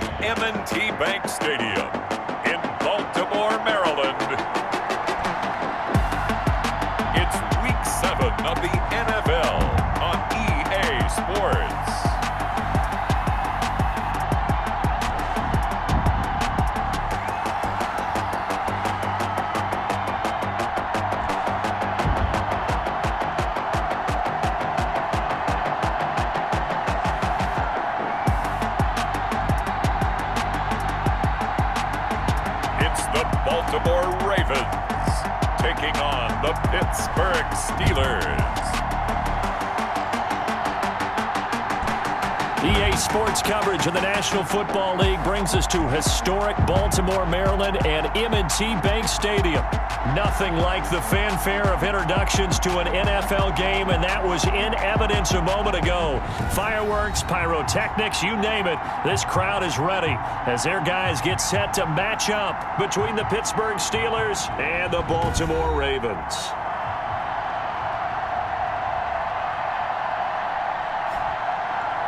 from M&T Bank Stadium in Baltimore, Maryland. It's Week 7 of the NFL on EA Sports. Baltimore Ravens taking on the Pittsburgh Steelers. EA Sports coverage of the National Football League brings us to historic Baltimore, Maryland and M&T Bank Stadium. Nothing like the fanfare of introductions to an NFL game, and that was in evidence a moment ago. Fireworks, pyrotechnics, you name it, this crowd is ready as their guys get set to match up between the Pittsburgh Steelers and the Baltimore Ravens.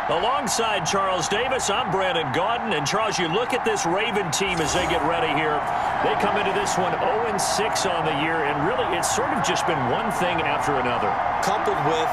Alongside Charles Davis, I'm Brandon Gaudin. And Charles, you look at this Raven team as they get ready here. They come into this one 0-6 on the year, and really it's sort of just been one thing after another. Coupled with...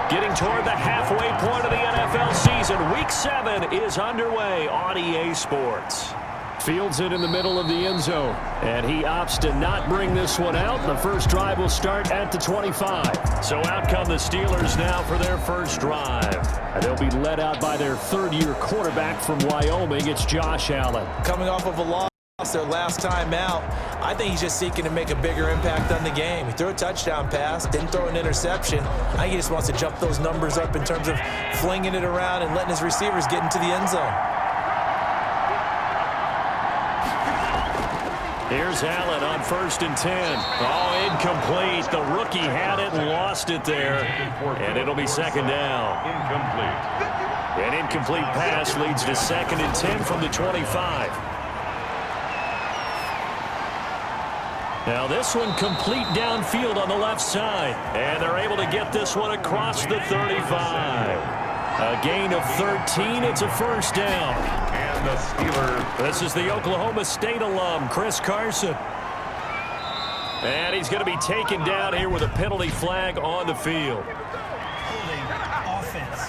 Getting toward the halfway point of the NFL season, Week 7 is underway on EA Sports. Fields it in the middle of the end zone, and he opts to not bring this one out. The first drive will start at the 25. So out come the Steelers now for their first drive. And they'll be led out by their third-year quarterback from Wyoming. It's Josh Allen. Coming off of a loss their last time out, I think he's just seeking to make a bigger impact on the game. He threw a touchdown pass, didn't throw an interception. I think he just wants to jump those numbers up in terms of flinging it around and letting his receivers get into the end zone. Here's Allen on 1st and 10. Oh, incomplete. The rookie had it and lost it there. And it'll be second down. An incomplete pass leads to 2nd and 10 from the 25. Now this one complete downfield on the left side. And they're able to get this one across the 35. A gain of 13. It's a first down. And the Steelers. This is the Oklahoma State alum, Chris Carson. And he's going to be taken down here with a penalty flag on the field. Offense.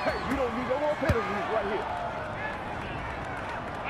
Hey, you don't need no more penalties right here.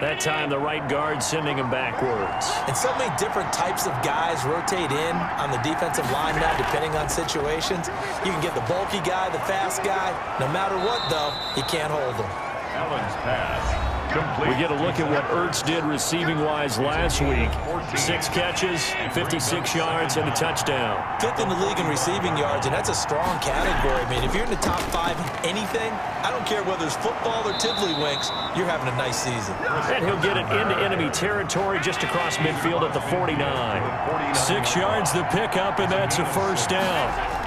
That time the right guard sending him backwards. And so many different types of guys rotate in on the defensive line now, depending on situations. You can get the bulky guy, the fast guy. No matter what, though, you can't hold them. Allen's pass. Complete. We get a look at what Ertz did receiving-wise last week. 6 catches, 56 yards, and a touchdown. 5th in the league in receiving yards, and that's a strong category. I mean, if you're in the top 5 in anything, I don't care whether it's football or tiddlywinks, you're having a nice season. And he'll get it into enemy territory just across midfield at the 49. 6 yards the pickup, and that's a first down.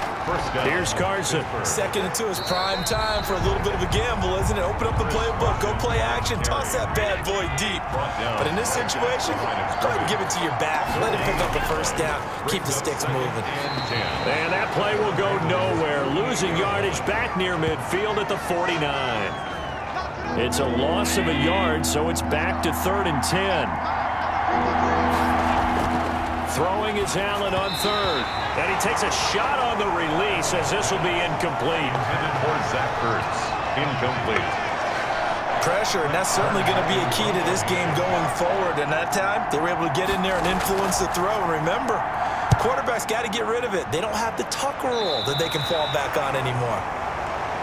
Here's Carson. 2nd and 2 is prime time for a little bit of a gamble, isn't it? Open up the playbook, go play action, toss that bad boy deep. But in this situation, go ahead and give it to your back. Let it pick up the first down. Keep the sticks moving. And that play will go nowhere. Losing yardage back near midfield at the 49. It's a loss of a yard, so it's back to 3rd and 10. Throwing is Allen on 3rd. And he takes a shot on the release as this will be incomplete. Intended for Zach Ertz. Incomplete. Pressure, and that's certainly going to be a key to this game going forward. And that time, they were able to get in there and influence the throw. And remember, quarterbacks got to get rid of it. They don't have the tuck rule that they can fall back on anymore.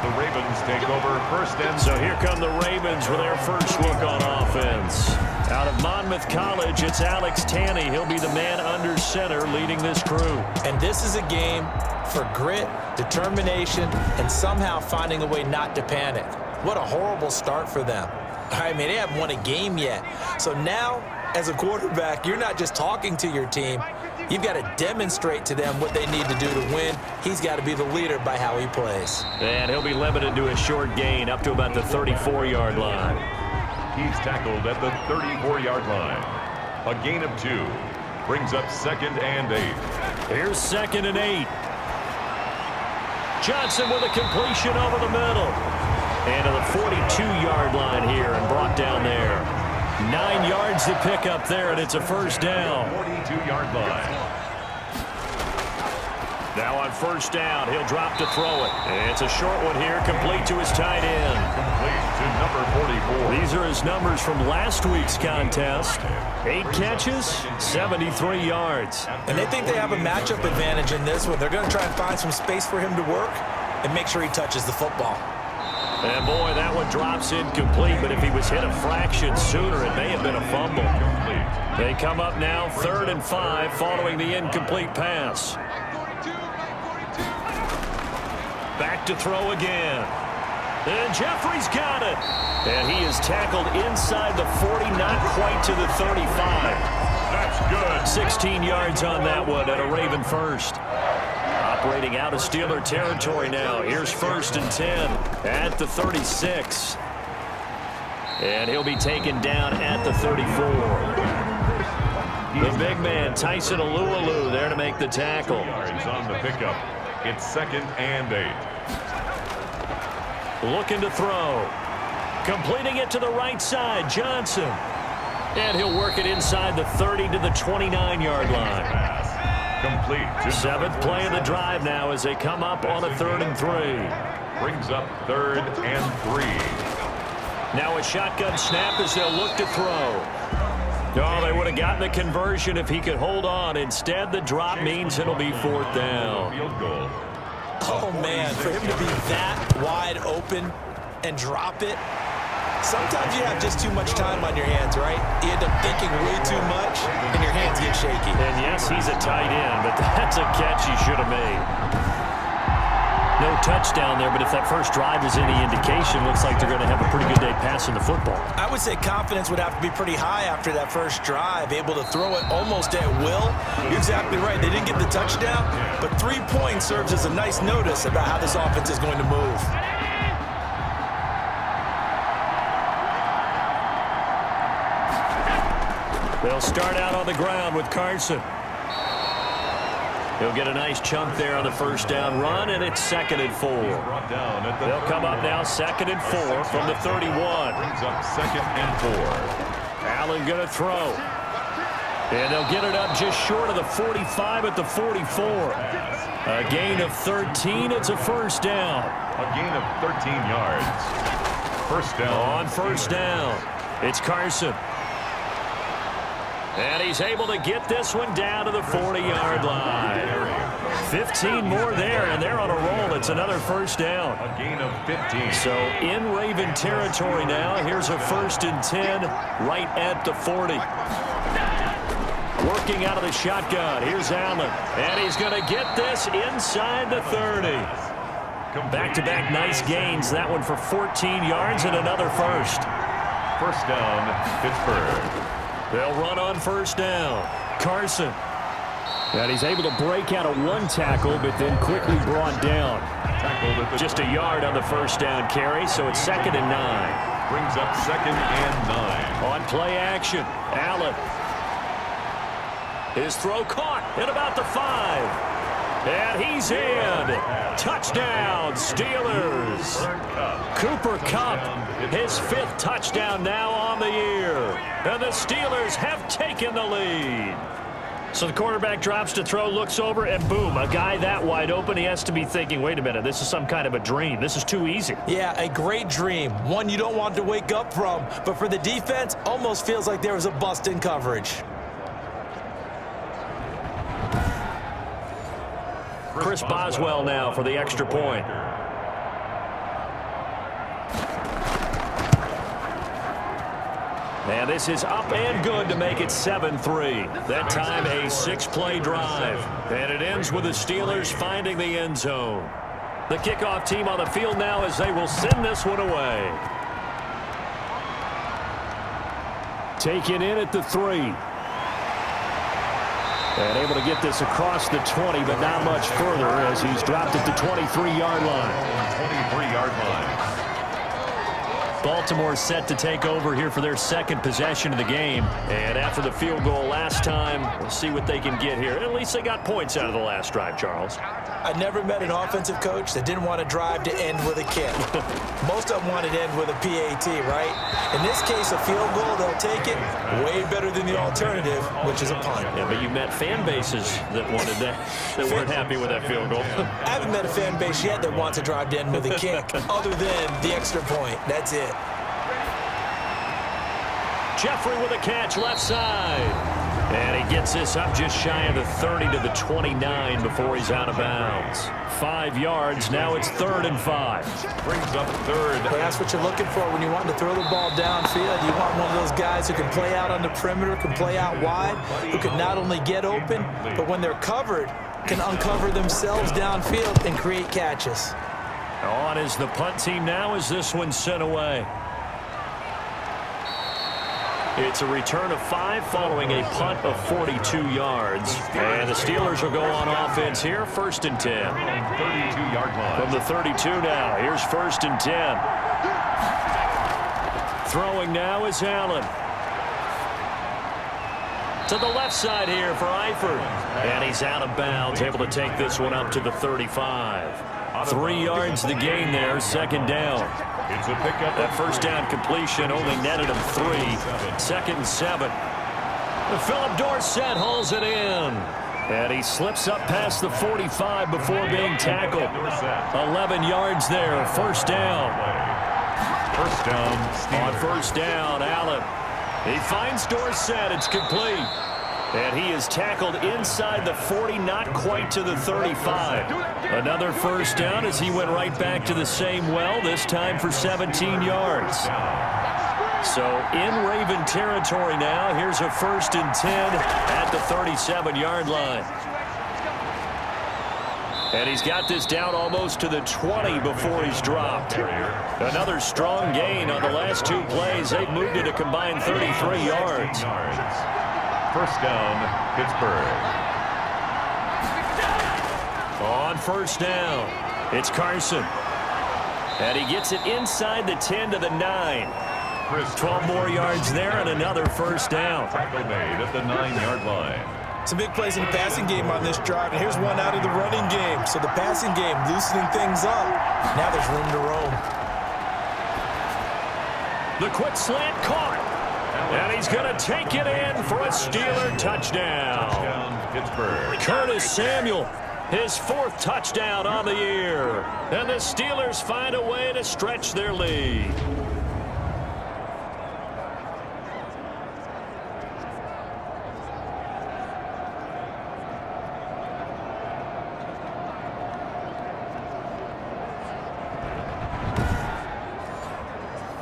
The Ravens take over 1st and 10. So here come the Ravens with their first look on offense. Out of Monmouth College, it's Alex Tanney. He'll be the man under center leading this crew. And this is a game for grit, determination, and somehow finding a way not to panic. What a horrible start for them. I mean, they haven't won a game yet. So now, as a quarterback, you're not just talking to your team. You've got to demonstrate to them what they need to do to win. He's got to be the leader by how he plays. And he'll be limited to a short gain up to about the 34-yard line. He's tackled at the 34-yard line. A gain of 2. Brings up 2nd and 8. Here's 2nd and 8. Johnson with a completion over the middle. And to the 42-yard line here and brought down there. 9 yards to pick up there, and it's a first down. 42-yard line. Now on first down, he'll drop to throw it. And it's a short one here, complete to his tight end. Complete to number 44. These are his numbers from last week's contest. 8 catches, 73 yards. And they think they have a matchup advantage in this one. They're going to try and find some space for him to work and make sure he touches the football. And boy, that one drops incomplete, but if he was hit a fraction sooner, it may have been a fumble. They come up now 3rd and 5 following the incomplete pass. Back to throw again. And Jeffrey's got it. And he is tackled inside the 40, not quite to the 35. That's good. 16 yards on that one at a Raven first. Operating out of Steeler territory now. Here's 1st and 10 at the 36. And he'll be taken down at the 34. The big man, Tyson Alualu, there to make the tackle. Yards on the pickup. It's 2nd and 8. Looking to throw. Completing it to the right side, Johnson. And he'll work it inside the 30 to the 29-yard line. Pass. Complete. 7th play of the drive now as they come up on a 3rd and 3. Brings up 3rd and 3. Now a shotgun snap as they'll look to throw. Oh, they would have gotten the conversion if he could hold on. Instead, the drop means it'll be 4th down. Field goal. Oh, man, for him to be that wide open and drop it. Sometimes you have just too much time on your hands, right? You end up thinking way too much, and your hands get shaky. And yes, he's a tight end, but that's a catch he should have made. No touchdown there, but if that first drive is any indication, looks like they're going to have a pretty good day passing the football. I would say confidence would have to be pretty high after that first drive, able to throw it almost at will. You're exactly right. They didn't get the touchdown, but 3 points serves as a nice notice about how this offense is going to move. They'll start out on the ground with Carson. He'll get a nice chunk there on the first down run, and it's 2nd and 4. They'll come up now 2nd and 4 from the 31. Brings up 2nd and 4. Allen going to throw. And they'll get it up just short of the 45 at the 44. A gain of 13. It's a first down. A gain of 13 yards. First down. On first down, it's Carson. And he's able to get this one down to the 40-yard line. 15 more there, and they're on a roll. It's another first down. A gain of 15. So in Raven territory now. Here's a 1st and 10 right at the 40. Working out of the shotgun. Here's Allen. And he's going to get this inside the 30. Back-to-back nice gains. That one for 14 yards and another first. First down, Pittsburgh. They'll run on first down. Carson. And he's able to break out of 1 tackle, but then quickly brought down. Just a yard on the first down carry, so it's 2nd and 9. Brings up 2nd and 9. On play action, Allen. His throw caught at about the 5. And he's in. Touchdown, Steelers. Cooper Kupp, his 5th touchdown now on the year. And the Steelers have taken the lead. So the quarterback drops to throw, looks over, and boom, a guy that wide open, he has to be thinking, wait a minute, this is some kind of a dream. This is too easy. Yeah, a great dream. One you don't want to wake up from. But for the defense, almost feels like there was a bust in coverage. Chris Boswell now for the extra point. And this is up and good to make it 7-3. That time a 6-play drive. And it ends with the Steelers finding the end zone. The kickoff team on the field now as they will send this one away. Taken in at the 3. And able to get this across the 20, but not much further as he's dropped at the 23-yard line. 23-yard line. Baltimore set to take over here for their second possession of the game. And after the field goal last time, we'll see what they can get here. At least they got points out of the last drive, Charles. I never met an offensive coach that didn't want to drive to end with a kick. Most of them wanted to end with a PAT, right? In this case, a field goal, they'll take it. Way better than the alternative, which is a punt. Yeah, but you met fan bases that wanted that, that weren't happy with that field goal. I haven't met a fan base yet that wants to drive to end with a kick, other than the extra point. That's it. Jeffrey with a catch left side. And he gets this up just shy of the 30 to the 29 before he's out of bounds. 5 yards. Now it's 3rd and 5. Brings up 3rd. But that's what you're looking for when you want to throw the ball downfield. You want one of those guys who can play out on the perimeter, can play out wide, who can not only get open, but when they're covered, can uncover themselves downfield and create catches. On is the punt team now as this one's sent away. It's a return of 5 following a punt of 42 yards. And the Steelers will go on offense here, 1st and 10. 32-yard line. From the 32 now, here's 1st and 10. Throwing now is Allen. To the left side here for Eifert. And he's out of bounds, able to take this one up to the 35. 3 yards the gain there, 2nd down. It's a pickup. That 1st down completion only netted him 3. 2nd and 7. Philip Dorsett hauls it in. And he slips up past the 45 before being tackled. 11 yards there, 1st down. 1st down, Steelers. On 1st down, Allen. He finds Dorsett. It's complete. And he is tackled inside the 40, not quite to the 35. Another 1st down as he went right back to the same well, this time for 17 yards. So in Raven territory now, here's a 1st and 10 at the 37-yard line. And he's got this down almost to the 20 before he's dropped. Another strong gain on the last 2 plays. They've moved it a combined 33 yards. 1st down, Pittsburgh. On 1st down, it's Carson. And he gets it inside the 10 to the 9. 12 more yards there and another 1st down. Tackle made at the 9-yard line. Some big plays in the passing game on this drive, and here's one out of the running game. So the passing game loosening things up. Now there's room to roam. The quick slant caught. And he's going to take it in for a Steeler touchdown. Pittsburgh. Curtis Samuel, his 4th touchdown on the year. And the Steelers find a way to stretch their lead.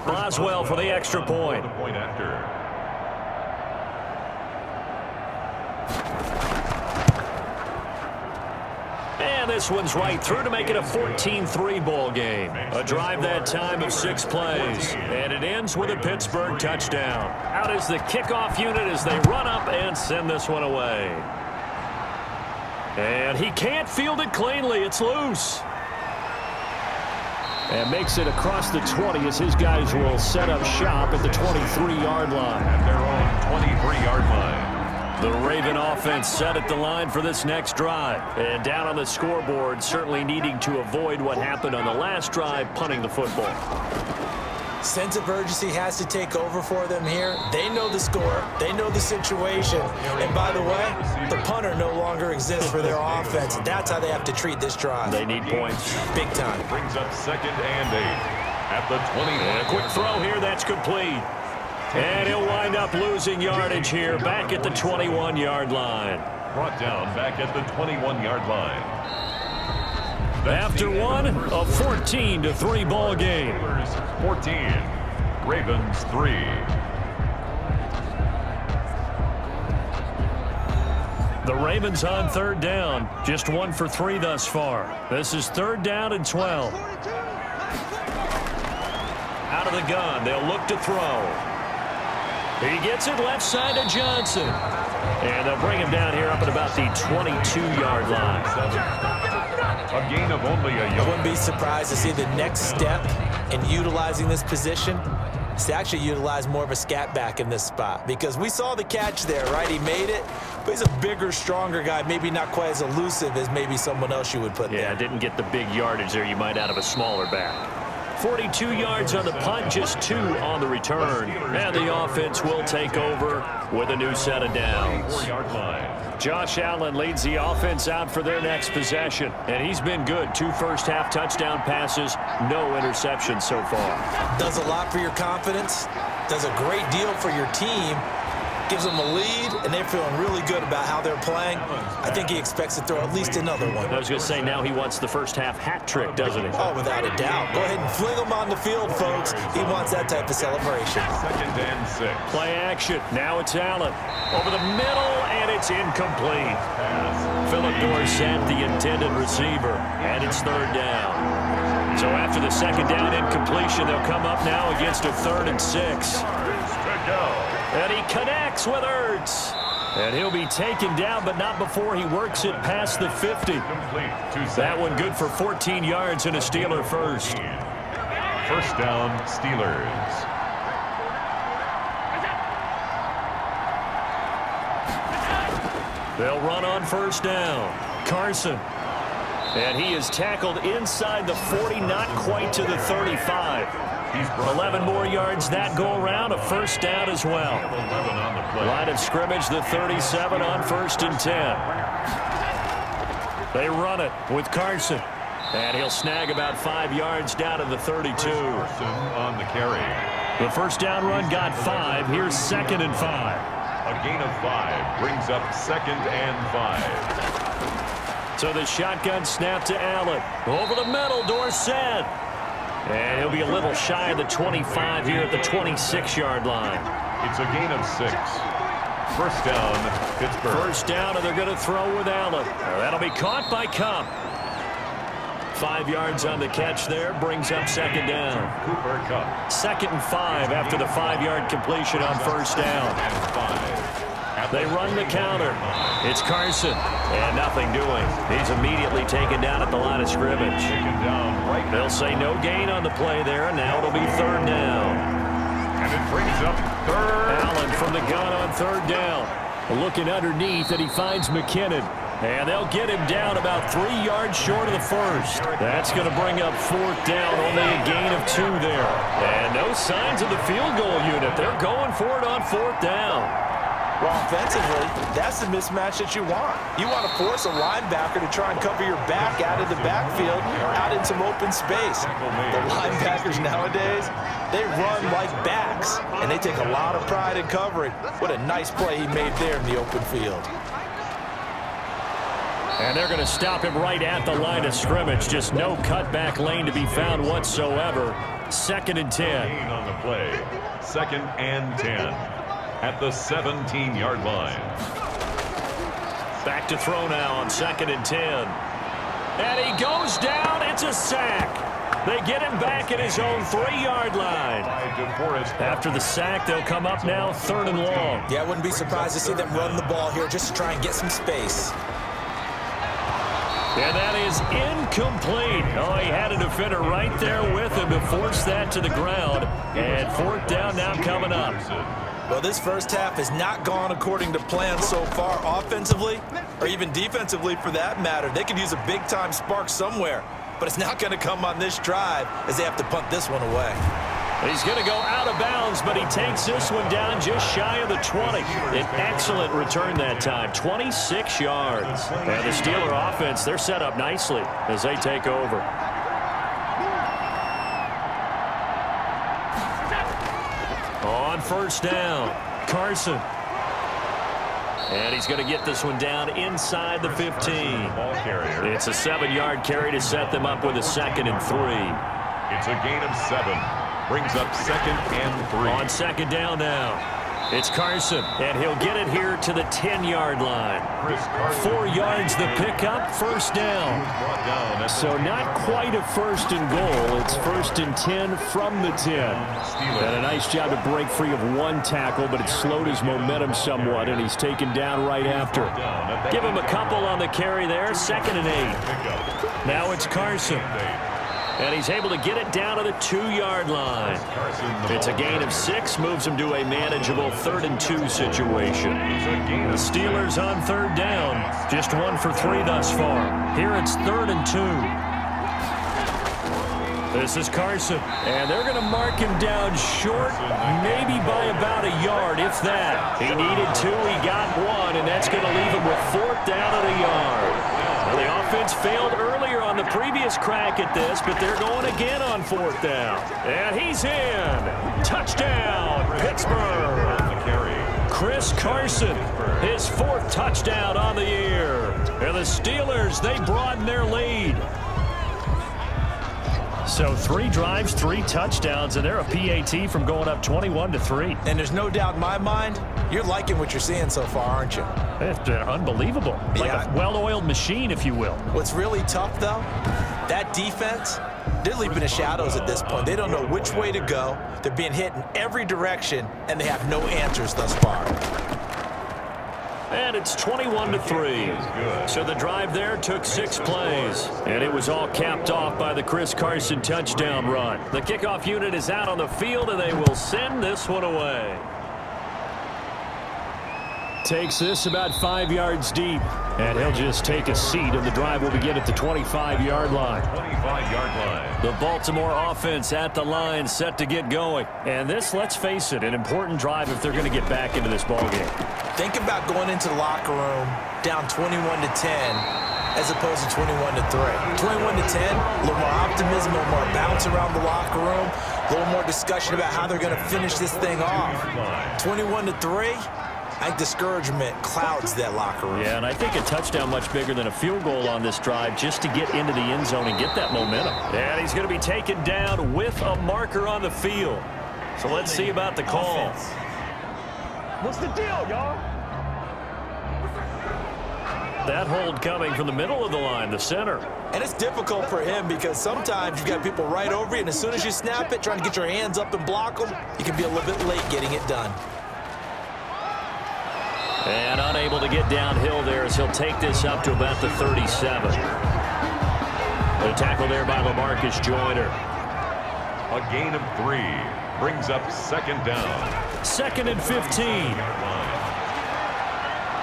Boswell for the extra point. Point after. And this one's right through to make it a 14-3 ball game. A drive that time of 6 plays. And it ends with a Pittsburgh touchdown. Out is the kickoff unit as they run up and send this one away. And he can't field it cleanly. It's loose. And makes it across the 20 as his guys will set up shop at the 23-yard line. At their own 23-yard line. The Raven offense set at the line for this next drive. And down on the scoreboard, certainly needing to avoid what happened on the last drive, punting the football. Sense of urgency has to take over for them here. They know the score. They know the situation. And by the way, the punter no longer exists for their offense. That's how they have to treat this drive. They need points. Big time. Brings up 2nd and 8 at the 20. And a quick throw here. That's complete. And he'll wind up losing yardage here back at the 21-yard line. Brought down back at the 21-yard line. After one, a 14-3 ball game. 14, Ravens 3. The Ravens on 3rd down. Just 1 for 3 thus far. This is 3rd down and 12. Out of the gun, they'll look to throw. He gets it left side to Johnson. And they'll bring him down here up at about the 22-yard line. A gain of only a I yard. wouldn't be surprised to see the next step in utilizing this position is to actually utilize more of a scat back in this spot, because we saw the catch there, right? He made it, but he's a bigger, stronger guy, maybe not quite as elusive as maybe someone else you would put there. Yeah, didn't get the big yardage there you might out of a smaller back. 42 yards on the punt, just 2 on the return. And the offense will take over with a new set of downs. 4-yard line. Josh Allen leads the offense out for their next possession. And he's been good. 2 first-half touchdown passes, no interceptions so far. Does a lot for your confidence, does a great deal for your team, gives them a lead, and they're feeling really good about how they're playing. I think he expects to throw at least another one. I was going to say, now he wants the first-half hat trick, doesn't he? Oh, without a doubt. Go ahead and fling him on the field, folks. He wants that type of celebration. 2nd and 6. Play action. Now it's Allen. Over the middle, and it's incomplete. Philip Dorsett, the intended receiver, and it's 3rd down. So after the 2nd down incompletion, they'll come up now against a 3rd and 6. To go. And he connects with Ertz. And he'll be taken down, but not before he works it past the 50. Complete. That one good for 14 yards and a Steeler first. 1st down, Steelers. They'll run on 1st down. Carson. And he is tackled inside the 40, not quite to the 35. 11 more yards that go around, a 1st down as well. 11 on the play. Line of scrimmage, the 37 on 1st and 10. They run it with Carson. And he'll snag about 5 yards down to the 32. Person on the carry. The 1st down run got 5. Here's 2nd and 5. A gain of 5 brings up 2nd and 5. So the shotgun snap to Allen. Over the middle, Dorsett. And he'll be a little shy of the 25 here at the 26-yard line. It's a gain of 6. 1st down, Pittsburgh. 1st down, and they're going to throw with Allen. That'll be caught by Cup. 5 yards on the catch there, brings up 2nd down. Cooper Kupp. 2nd and 5 after the 5-yard completion on 1st down. And 5. They run the counter. It's Carson, and nothing doing. He's immediately taken down at the line of scrimmage. Taken down right. They'll say no gain on the play there, and now it'll be 3rd down. And it brings up 3rd. Allen from the gun on 3rd down. Looking underneath, and he finds McKinnon. And they'll get him down about 3 yards short of the 1st. That's going to bring up 4th down, only a gain of 2 there. And no signs of the field goal unit. They're going for it on 4th down. Well, offensively, that's the mismatch that you want. You want to force a linebacker to try and cover your back out of the backfield, out in some open space. The linebackers nowadays, they run like backs, and they take a lot of pride in covering. What a nice play he made there in the open field. And they're going to stop him right at the line of scrimmage. Just no cutback lane to be found whatsoever. 2nd and 10. Gain on the play. 2nd and 10. At the 17-yard line. Back to throw now on 2nd and 10. And he goes down. It's a sack. They get him back at his own 3-yard line. After the sack, they'll come up now 3rd and long. Yeah, I wouldn't be surprised to see them run the ball here just to try and get some space. And that is incomplete. Oh, he had a defender right there with him to force that to the ground. And 4th down now coming up. Well, this first half has not gone according to plan so far offensively, or even defensively for that matter. They could use a big-time spark somewhere, but it's not going to come on this drive as they have to punt this one away. He's going to go out of bounds, but he takes this one down just shy of the 20. An excellent return that time, 26 yards. And the Steeler offense, they're set up nicely as they take over. On 1st down, Carson. And he's going to get this one down inside the 15. It's a 7-yard carry to set them up with a 2nd and 3. It's a gain of 7. Brings up 2nd and 3. On 2nd down now. It's Carson, and he'll get it here to the 10-yard line. 4 yards the pickup, 1st down. So not quite a 1st and goal. It's 1st and 10 from the 10. And a nice job to break free of 1 tackle, but it slowed his momentum somewhat, and he's taken down right after. Give him a couple on the carry there, 2nd and 8. Now it's Carson. And he's able to get it down to the 2-yard line. It's a gain of 6, moves him to a manageable 3rd-and-2 situation. The Steelers on 3rd down, just 1 for 3 thus far. Here it's 3rd and 2. This is Carson, and they're going to mark him down short, maybe by about a yard, if that. He needed 2, he got 1, and that's going to leave him with 4th down at a yard. Well, the offense failed earlier on the previous crack at this, but they're going again on 4th down. And he's in. Touchdown, Pittsburgh. Chris Carson, his 4th touchdown on the year. And the Steelers, they broaden their lead. So 3 drives, 3 touchdowns, and they're a PAT from going up 21-3. And there's no doubt in my mind, you're liking what you're seeing so far, aren't you? It's unbelievable. Like a well-oiled machine, if you will. What's really tough, though, that defense, they're leaping the shadows at this point. They don't know which way to go. They're being hit in every direction, and they have no answers thus far. And it's 21-3. So the drive there took 6 plays. And it was all capped off by the Chris Carson touchdown run. The kickoff unit is out on the field, and they will send this one away. Takes this about 5 yards deep. And he'll just take a seat, and the drive will begin at the 25-yard line. 25-yard line. The Baltimore offense at the line, set to get going. And this, let's face it, an important drive if they're going to get back into this ballgame. Think about going into the locker room down 21-10 as opposed to 21-3. 21-10, a little more optimism, a little more bounce around the locker room, a little more discussion about how they're going to finish this thing off. 21-3, I think discouragement clouds that locker room. Yeah, and I think a touchdown much bigger than a field goal on this drive just to get into the end zone and get that momentum. And he's going to be taken down with a marker on the field. So let's see about the call. What's the deal, y'all? That hold coming from the middle of the line, the center. And it's difficult for him because sometimes you've got people right over you, and as soon as you snap it, trying to get your hands up and block them, you can be a little bit late getting it done. And unable to get downhill there as he'll take this up to about the 37. The tackle there by LaMarcus Joyner. A gain of 3 brings up 2nd down. 2nd and 15.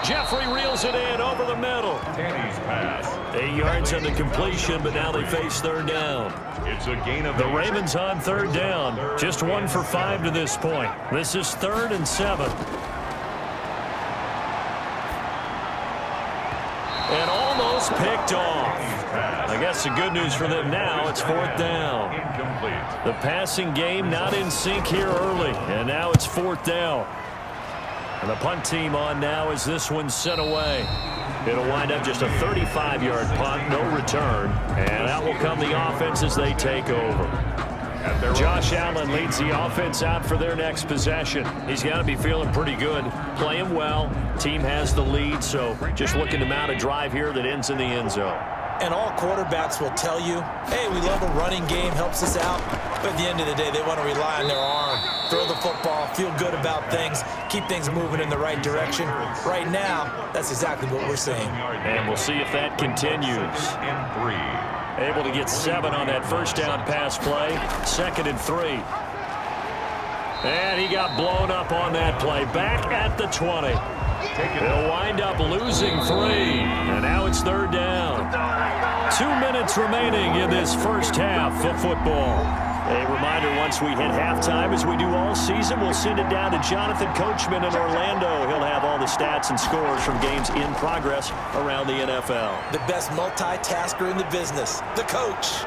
Jeffrey reels it in over the middle. Tanny's pass. 8 yards on the completion, but now they face 3rd down. It's a gain of The Ravens on 3rd down. Just 1 for 5 to this point. This is 3rd and 7. And almost picked off. I guess the good news for them now, it's 4th down. Incomplete. The passing game not in sync here early, and now it's 4th down. And the punt team on now as this one's sent away. It'll wind up just a 35-yard punt, no return, and out will come the offense as they take over. Josh Allen leads the offense out for their next possession. He's got to be feeling pretty good, playing well. Team has the lead, so just looking to mount a drive here that ends in the end zone. And all quarterbacks will tell you, hey, we love a running game, helps us out. But at the end of the day, they want to rely on their arm, throw the football, feel good about things, keep things moving in the right direction. Right now, that's exactly what we're seeing. And we'll see if that continues. And 3. Able to get 7 on that 1st down pass play. 2nd and 3. And he got blown up on that play. Back at the 20. He'll wind up losing 3. And now it's 3rd down. 2 minutes remaining in this first half of football. A reminder, once we hit halftime, as we do all season, we'll send it down to Jonathan Coachman in Orlando. He'll have all the stats and scores from games in progress around the NFL. The best multitasker in the business, the coach.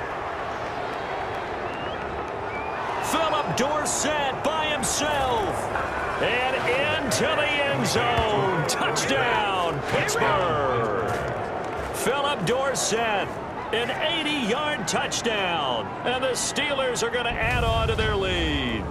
Philip Dorsett by himself. And into the end zone. Touchdown, Pittsburgh. Philip Dorsett. An 80-yard touchdown. And the Steelers are going to add on to their lead.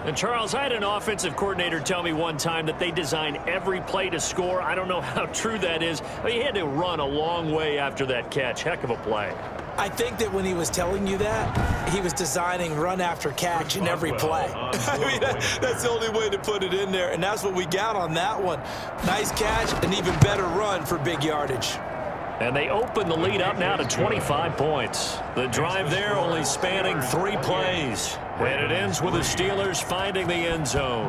And, Charles, I had an offensive coordinator tell me one time that they design every play to score. I don't know how true that is. But he had to run a long way after that catch. Heck of a play. I think that when he was telling you that, he was designing run after catch in every play. I mean, that's the only way to put it in there. And that's what we got on that one. Nice catch, an even better run for big yardage. And they open the lead up now to 25 points. The drive there only spanning 3 plays. And it ends with the Steelers finding the end zone.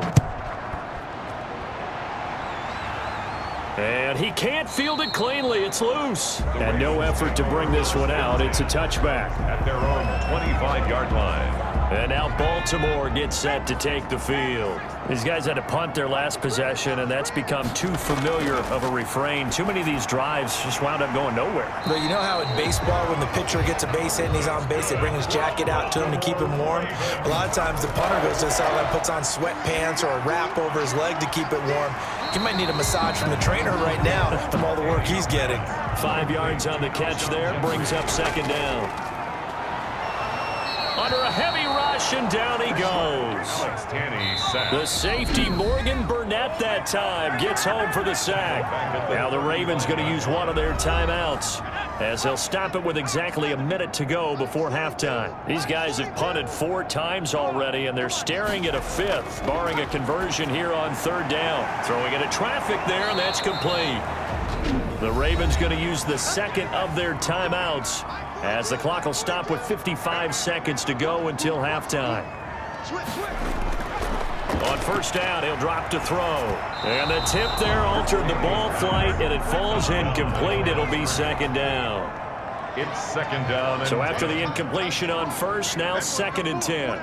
And he can't field it cleanly. It's loose. And no effort to bring this one out. It's a touchback. At their own 25-yard line. And now Baltimore gets set to take the field. These guys had to punt their last possession, and that's become too familiar of a refrain. Too many of these drives just wound up going nowhere. But you know how in baseball, when the pitcher gets a base hit and he's on base, they bring his jacket out to him to keep him warm? A lot of times the punter goes to the sideline, puts on sweatpants or a wrap over his leg to keep it warm. He might need a massage from the trainer right now from all the work he's getting. 5 yards on the catch there, brings up second down. Under a heavy rush, and down he goes. The safety, Morgan Burnett, that time gets home for the sack. Now the Ravens going to use one of their timeouts, as they'll stop it with exactly a minute to go before halftime. These guys have punted 4 times already, and they're staring at a 5th, barring a conversion here on 3rd down. Throwing into traffic there, and that's complete. The Ravens going to use the second of their timeouts, as the clock will stop with 55 seconds to go until halftime. On 1st down, he'll drop to throw. And the tip there altered the ball flight, and it falls incomplete. It'll be 2nd down. It's 2nd down. So after the incompletion on 1st, now 2nd and 10.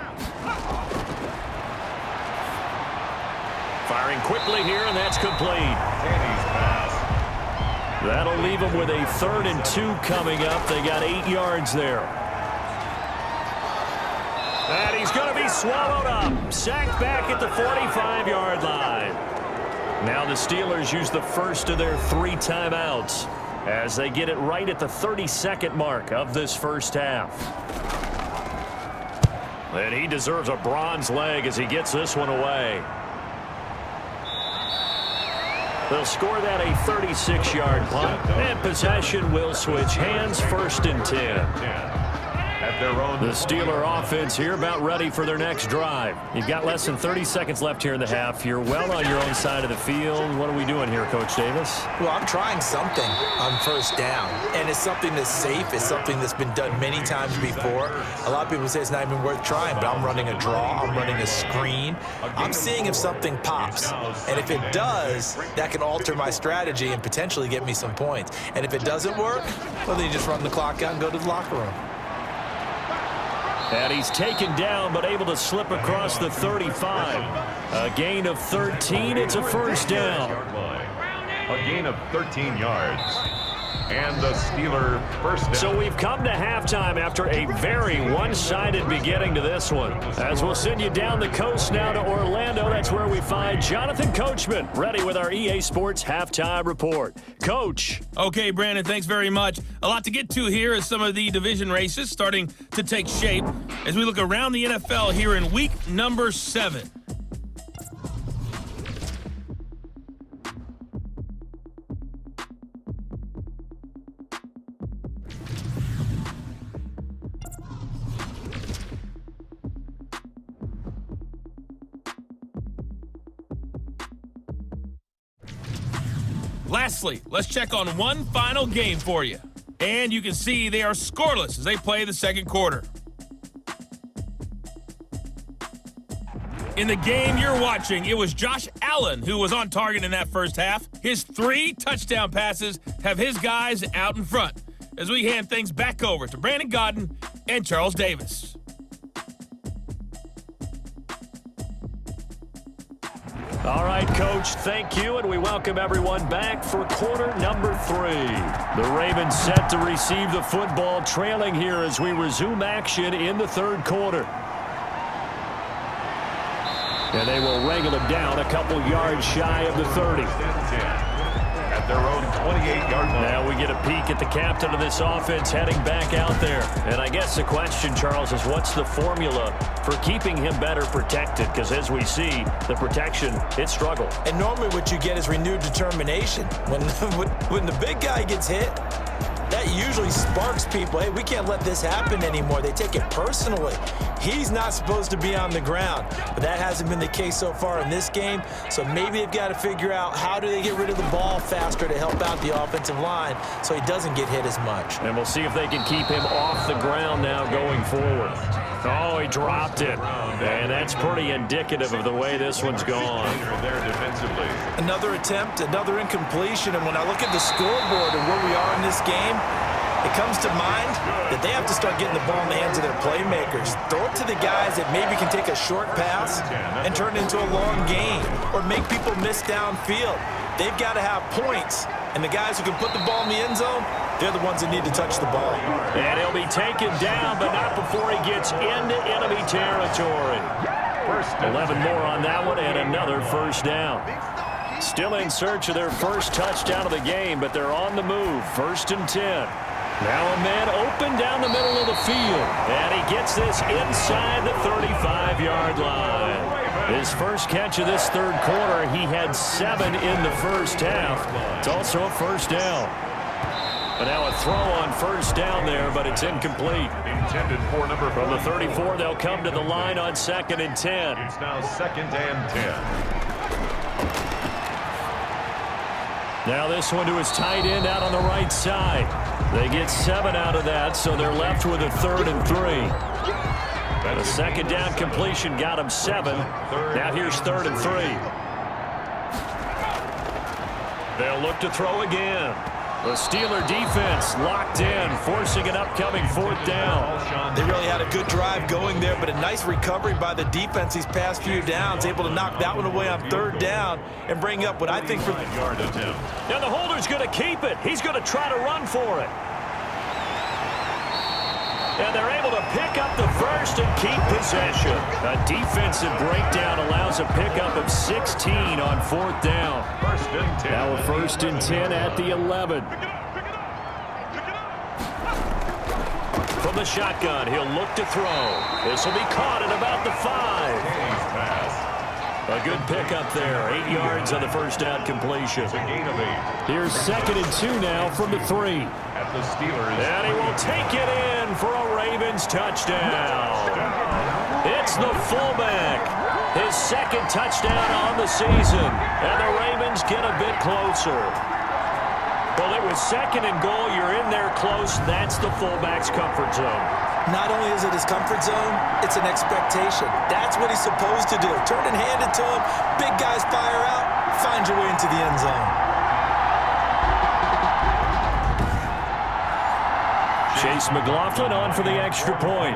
Firing quickly here, and that's complete. Tanny's pass. That'll leave them with a 3rd and 2 coming up. They got 8 yards there. And he's going to be swallowed up. Sacked back at the 45-yard line. Now the Steelers use the first of their 3 timeouts as they get it right at the 32nd mark of this first half. And he deserves a bronze leg as he gets this one away. They'll score that a 36-yard punt, and possession will switch hands, 1st and 10. At their own. The Steeler offense here about ready for their next drive. You've got less than 30 seconds left here in the half. You're well on your own side of the field. What are we doing here, Coach Davis? Well, I'm trying something on 1st down, and it's something that's safe. It's something that's been done many times before. A lot of people say it's not even worth trying, but I'm running a draw. I'm running a screen. I'm seeing if something pops, and if it does, that can alter my strategy and potentially get me some points. And if it doesn't work, well, then you just run the clock out and go to the locker room. And he's taken down, but able to slip across the 35. A gain of 13. It's a 1st down. A gain of 13 yards. And the Steeler 1st down. So we've come to halftime after a very one-sided beginning to this one. As we'll send you down the coast now to Orlando, that's where we find Jonathan Coachman, ready with our EA Sports Halftime Report. Coach. Okay, Brandon, thanks very much. A lot to get to here as some of the division races starting to take shape as we look around the NFL here in week number 7. Lastly, let's check on one final game for you. And you can see they are scoreless as they play the 2nd quarter. In the game you're watching, it was Josh Allen who was on target in that first half. His 3 touchdown passes have his guys out in front as we hand things back over to Brandon Godden and Charles Davis. All right, Coach, thank you, and we welcome everyone back for quarter number 3. The Ravens set to receive the football, trailing here as we resume action in the 3rd quarter. And they will wrangle it down a couple yards shy of the 30. At their own 28-yard line. Now we get a peek at the captain of this offense heading back out there. And I guess the question, Charles, is what's the formula for keeping him better protected? Because as we see, the protection, it struggled. And normally what you get is renewed determination. When the big guy gets hit, that that usually sparks people. Hey, we can't let this happen anymore. They take it personally. He's not supposed to be on the ground, but that hasn't been the case so far in this game. So maybe they've got to figure out how do they get rid of the ball faster to help out the offensive line so he doesn't get hit as much. And we'll see if they can keep him off the ground now going forward. Oh, he dropped it. And that's pretty indicative of the way this one's gone. Another attempt, another incompletion. And when I look at the scoreboard and where we are in this game, it comes to mind that they have to start getting the ball in the hands of their playmakers. Throw it to the guys that maybe can take a short pass and turn it into a long gain or make people miss downfield. They've got to have points. And the guys who can put the ball in the end zone, they're the ones that need to touch the ball. And he'll be taken down, but not before he gets into enemy territory. 11 more on that one and another first down. Still in search of their first touchdown of the game, but they're on the move. 1st and 10. Now a man open down the middle of the field. And he gets this inside the 35-yard line. His first catch of this third quarter, he had 7 in the first half. It's also a first down. But now a throw on first down there, but it's incomplete. Intended for number 4. From the 34, they'll come to the line on 2nd and 10. It's now 2nd and 10. Now this one to his tight end out on the right side. They get 7 out of that, so they're left with a 3rd and 3. The second down completion got him 7. Now here's 3rd and 3. They'll look to throw again. The Steeler defense locked in, forcing an upcoming 4th down. They really had a good drive going there, but a nice recovery by the defense these past few downs, able to knock that one away on 3rd down and bring up what I think for the yard attempt. Now the holder's going to keep it. He's going to try to run for it. And they're able to pick up the first and keep possession. A defensive breakdown allows a pickup of 16 on 4th down. 1st and 10. Now a 1st and 10 at the 11. From the shotgun, he'll look to throw. This will be caught at about the 5. A good pickup there. 8 yards on the first down completion. It's a gain of 8. Here's 2nd and 2 now from the 3. At the Steelers. And he will take it in for a Ravens touchdown. It's the fullback. His 2nd touchdown on the season. And the Ravens get a bit closer. Well, it was 2nd and goal. You're in there close. That's the fullback's comfort zone. Not only is it his comfort zone, it's an expectation. That's what he's supposed to do. Turn and hand it to him. Big guys fire out. Find your way into the end zone. Chase McLaughlin on for the extra point.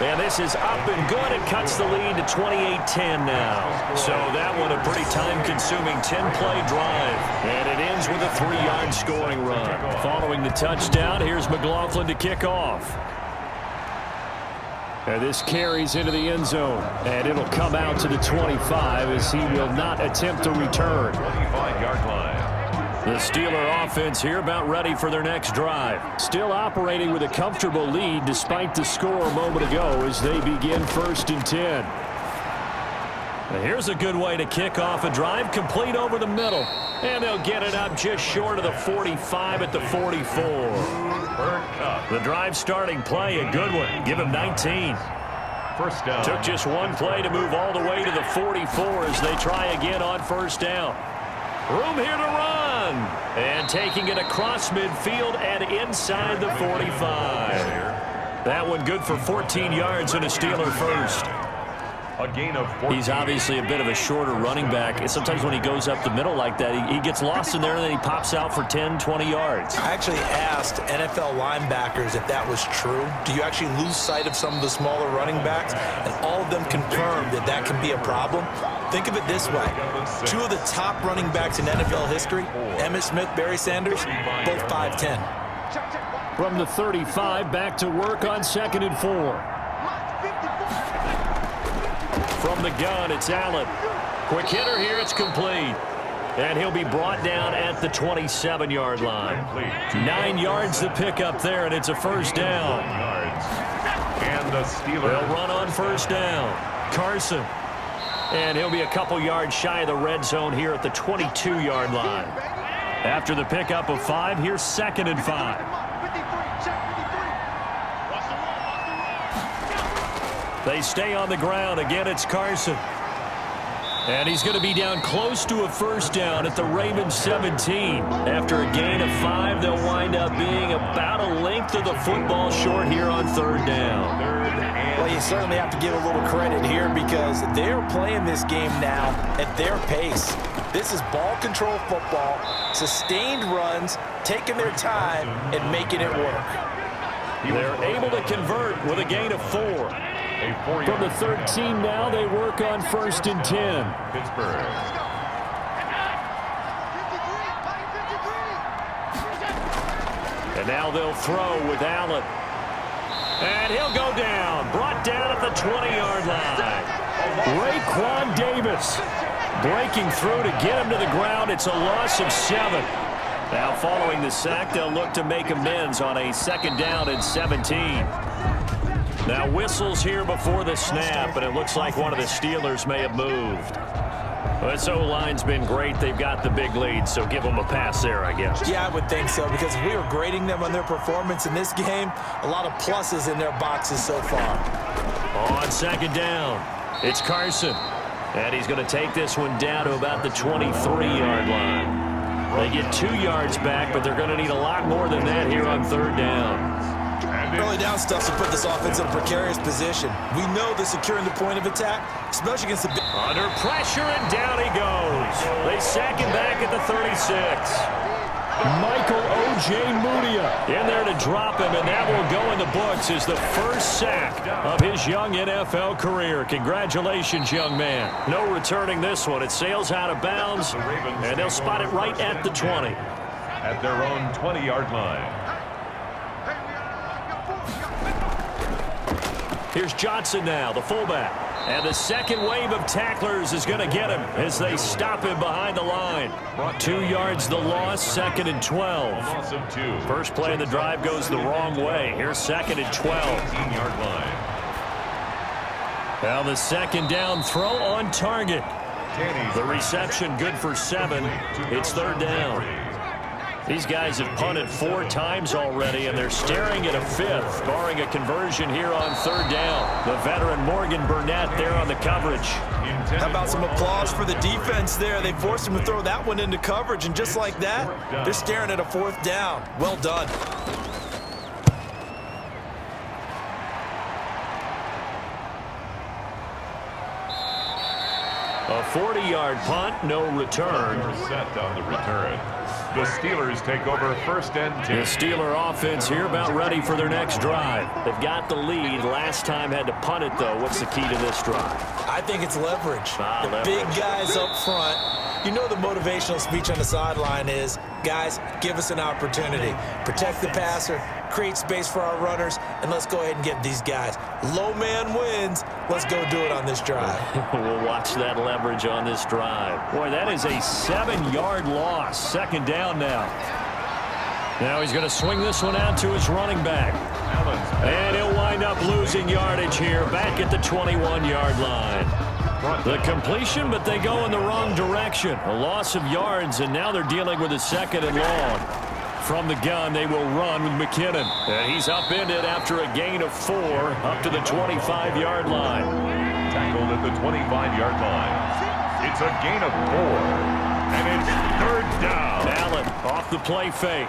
And this is up and good. It cuts the lead to 28-10 now. So that one a pretty time-consuming 10-play drive. And it ends with a 3-yard scoring run. Following the touchdown, here's McLaughlin to kick off. And this carries into the end zone. And it'll come out to the 25 as he will not attempt to return. 25-yard line. The Steeler offense here about ready for their next drive. Still operating with a comfortable lead despite the score a moment ago as they begin 1st and 10. Now here's a good way to kick off a drive, complete over the middle. And they'll get it up just short of the 45 at the 44. The drive starting play, a good one. Give him 19. First down. Took just one play to move all the way to the 44 as they try again on 1st down. Room here to run. And taking it across midfield and inside the 45. That one good for 14 yards and a Steeler first. A gain of 14. He's obviously a bit of a shorter running back. And sometimes when he goes up the middle like that, he gets lost in there and then he pops out for 10, 20 yards. I actually asked NFL linebackers if that was true. Do you actually lose sight of some of the smaller running backs? And all of them confirmed that that can be a problem. Think of it this way. 2 of the top running backs in NFL history, Emmitt Smith, Barry Sanders, both 5'10". From the 35, back to work on 2nd and 4. From the gun, it's Allen. Quick hitter here, it's complete. And he'll be brought down at the 27-yard line. 9 yards to pick up there, and it's a first down. And the Steelers. They'll run on 1st down. Carson. And he'll be a couple yards shy of the red zone here at the 22-yard line. After the pickup of 5, here's 2nd and 5. They stay on the ground. Again, it's Carson. And he's going to be down close to a first down at the Ravens 17. After a gain of 5, they'll wind up being about a length of the football short here on 3rd down. Well, you certainly have to give a little credit here because they're playing this game now at their pace. This is ball control football, sustained runs, taking their time and making it work. They're able to convert with a gain of 4. From the 13 now, they work on 1st and 10. Pittsburgh. And now they'll throw with Allen. And he'll go down. Brought down at the 20-yard line. Raekwon Davis breaking through to get him to the ground. It's a loss of 7. Now following the sack, they'll look to make amends on a 2nd down and 17. Now whistles here before the snap, and it looks like one of the Steelers may have moved. Well, this O-line's been great. They've got the big lead, so give them a pass there, I guess. Yeah, I would think so, because if we were grading them on their performance in this game, a lot of pluses in their boxes so far. On 2nd down, it's Carson. And he's going to take this one down to about the 23-yard line. They get 2 yards back, but they're going to need a lot more than that here on 3rd down. Early down stuff to put this offense in a precarious position. We know they're securing the point of attack, especially against the big... Under pressure, and down he goes. They sack him back at the 36. Michael O.J. Mudia in there to drop him, and that will go in the books as the first sack of his young NFL career. Congratulations, young man. No returning this one. It sails out of bounds, and they'll spot it right at the 20. At their own 20-yard line. Here's Johnson now, the fullback. And the second wave of tacklers is going to get him as they stop him behind the line. 2 yards the loss, 2nd and 12. First play of the drive goes the wrong way. Here's 2nd and 12. 18-yard line. Now the 2nd down throw on target. The reception good for 7. It's 3rd down. These guys have punted 4 times already, and they're staring at a 5th, barring a conversion here on 3rd down. The veteran Morgan Burnett there on the coverage. How about some applause for the defense there? They forced him to throw that one into coverage, and just like that, they're staring at a 4th down. Well done. A 40-yard punt, no return. Set on the return. The Steelers take over 1st and 10. The Steeler offense here about ready for their next drive. They've got the lead. Last time had to punt it, though. What's the key to this drive? I think it's leverage. Leverage. Big guys up front. You know the motivational speech on the sideline is, guys, give us an opportunity. Protect the passer, create space for our runners, and let's go ahead and get these guys. Low man wins. Let's go do it on this drive. We'll watch that leverage on this drive. Boy, that is a 7-yard loss. 2nd down now. Now he's going to swing this one out to his running back. And he'll wind up losing yardage here back at the 21-yard line. The completion, but they go in the wrong direction. A loss of yards, and now they're dealing with a 2nd and long. From the gun, they will run with McKinnon. And he's upended after a gain of 4 up to the 25-yard line. Tackled at the 25-yard line. It's a gain of 4. And it's 3rd down. Allen off the play fake.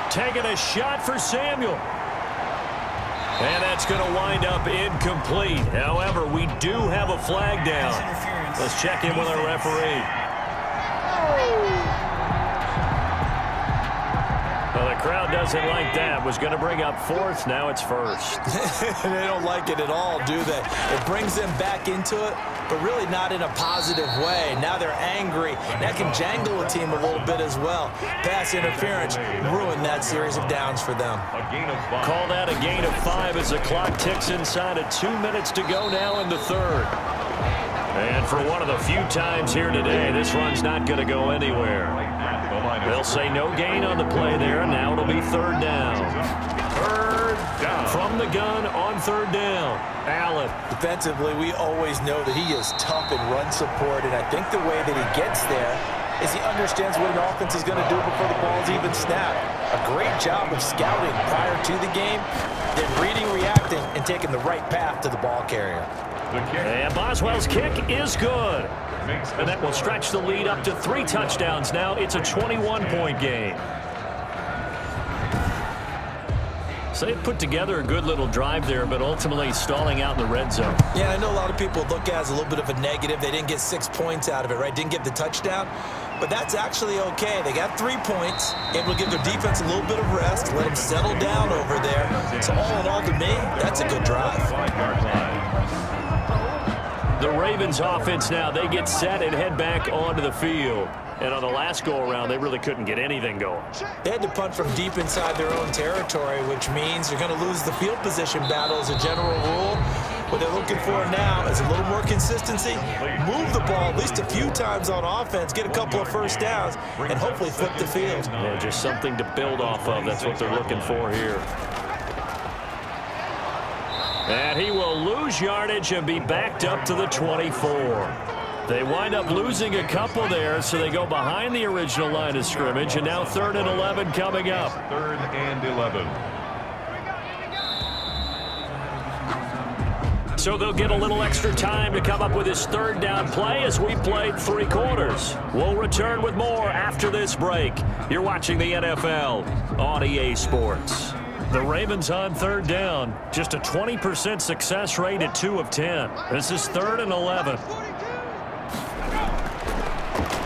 Taking a shot for Samuel. And that's going to wind up incomplete. However, we do have a flag down. Let's check in with our referee. Well, the crowd doesn't like that. Was going to bring up 4th. Now it's 1st. They don't like it at all, do they? It brings them back into it, but really not in a positive way. Now they're angry. That can jangle a team a little bit as well. Pass interference ruined that series of downs for them. A gain of 5. Call that a gain of 5 as the clock ticks inside of 2 minutes to go now in the 3rd. And for one of the few times here today, this run's not going to go anywhere. They'll say no gain on the play there, and now it'll be 3rd down. 3rd down. from the gun on third down. Allen. Defensively, we always know that he is tough in run support, and I think the way that he gets there is he understands what an offense is going to do before the ball's even snapped. A great job of scouting prior to the game, then reading, reacting, and taking the right path to the ball carrier. And Boswell's kick is good. And that will stretch the lead up to 3 touchdowns now. It's a 21-point game. So they put together a good little drive there, but ultimately stalling out in the red zone. Yeah, I know a lot of people look at it as a little bit of a negative. They didn't get 6 points out of it, right? Didn't get the touchdown. But that's actually okay. They got 3 points, able to give their defense a little bit of rest, let them settle down over there. So all in all, to me, that's a good drive. The Ravens offense now, they get set and head back onto the field. And on the last go-around, they really couldn't get anything going. They had to punt from deep inside their own territory, which means they're going to lose the field position battle as a general rule. What they're looking for now is a little more consistency, move the ball at least a few times on offense, get a couple of first downs, and hopefully flip the field. Yeah, just something to build off of. That's what they're looking for here. And he will lose yardage and be backed up to the 24. They wind up losing a couple there, so they go behind the original line of scrimmage, and now 3rd and 11 coming up. 3rd and 11. So they'll get a little extra time to come up with his 3rd down play as we played 3 quarters. We'll return with more after this break. You're watching the NFL on EA Sports. The Ravens on 3rd down, just a 20% success rate at 2 of 10. This is 3rd and 11.